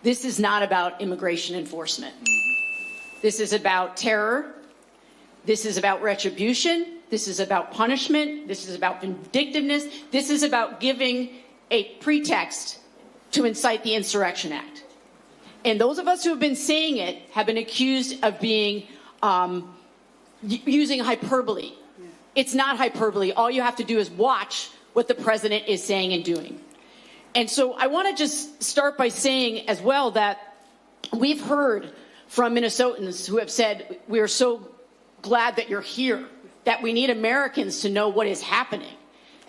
this is not about immigration enforcement. This is about terror. This is about retribution. This is about punishment. This is about vindictiveness. This is about giving a pretext to incite the Insurrection Act. And those of us who have been saying it have been accused of being using hyperbole. It's not hyperbole. All you have to do is watch what the president is saying and doing. And so I want to just start by saying as well that we've heard from Minnesotans who have said, we are so glad that you're here, that we need Americans to know what is happening.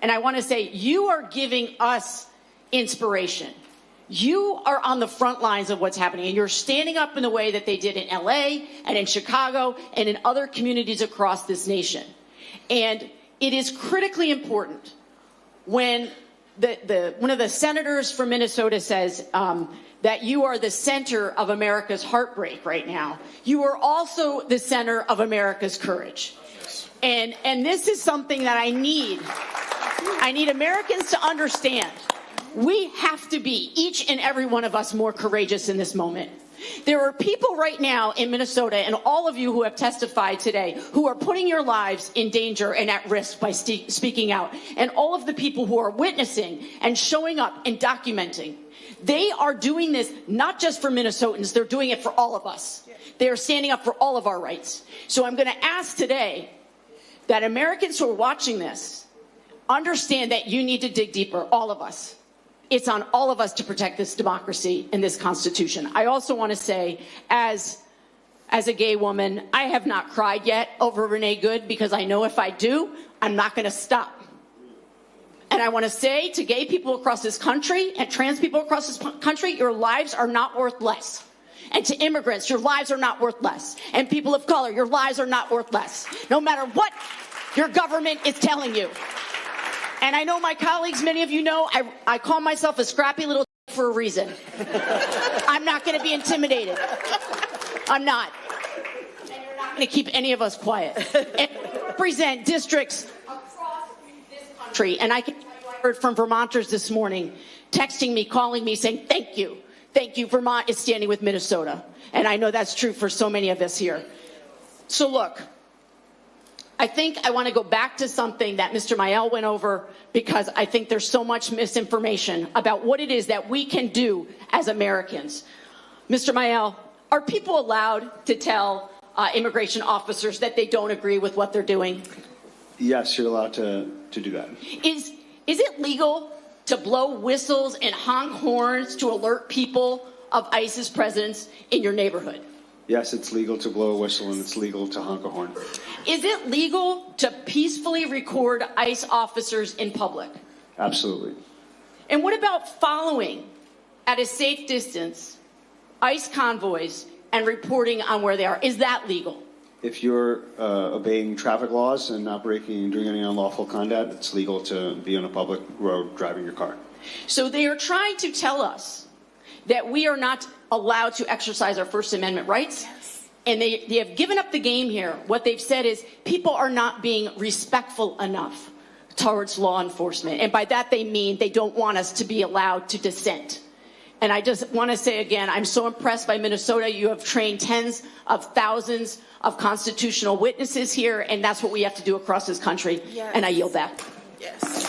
And I want to say, you are giving us inspiration. You are on the front lines of what's happening, and you're standing up in the way that they did in LA and in Chicago and in other communities across this nation. And it is critically important when one of the senators from Minnesota says that you are the center of America's heartbreak right now. You are also the center of America's courage. And this is something that I need. I need Americans to understand. We have to be, each and every one of us, more courageous in this moment. There are people right now in Minnesota, and all of you who have testified today, who are putting your lives in danger and at risk by speaking out. And all of the people who are witnessing and showing up and documenting. They are doing this not just for Minnesotans, they're doing it for all of us. They are standing up for all of our rights. So I'm going to ask today that Americans who are watching this understand that you need to dig deeper, all of us. It's on all of us to protect this democracy and this Constitution. I also want to say, as a gay woman, I have not cried yet over Renee Good, because I know if I do, I'm not going to stop. And I want to say to gay people across this country and trans people across this country, your lives are not worth less. And to immigrants, your lives are not worth less. And people of color, your lives are not worth less, no matter what your government is telling you. And I know my colleagues, many of you know, I call myself a scrappy little for a reason. I'm not going to be intimidated. I'm not. And you're not going to keep any of us quiet. And I represent districts across this country. And I can tell you, I heard from Vermonters this morning, texting me, calling me, saying, thank you. Thank you. Vermont is standing with Minnesota. And I know that's true for so many of us here. So look. I think I want to go back to something that Mr. Mayel went over, because I think there's so much misinformation about what it is that we can do as Americans. Mr. Mayel, are people allowed to tell immigration officers that they don't agree with what they're doing? Yes, you're allowed to do that. Is it legal to blow whistles and honk horns to alert people of ICE's presence in your neighborhood? Yes, it's legal to blow a whistle and it's legal to honk a horn. Is it legal to peacefully record ICE officers in public? Absolutely. And what about following at a safe distance ICE convoys and reporting on where they are? Is that legal? If you're obeying traffic laws and not breaking and doing any unlawful conduct, it's legal to be on a public road driving your car. So they are trying to tell us that we are not allowed to exercise our First Amendment rights. Yes. And they have given up the game here. What they've said is people are not being respectful enough towards law enforcement. And by that they mean they don't want us to be allowed to dissent. And I just want to say again, I'm so impressed by Minnesota. You have trained tens of thousands of constitutional witnesses here, and that's what we have to do across this country. Yes. And I yield back. Yes.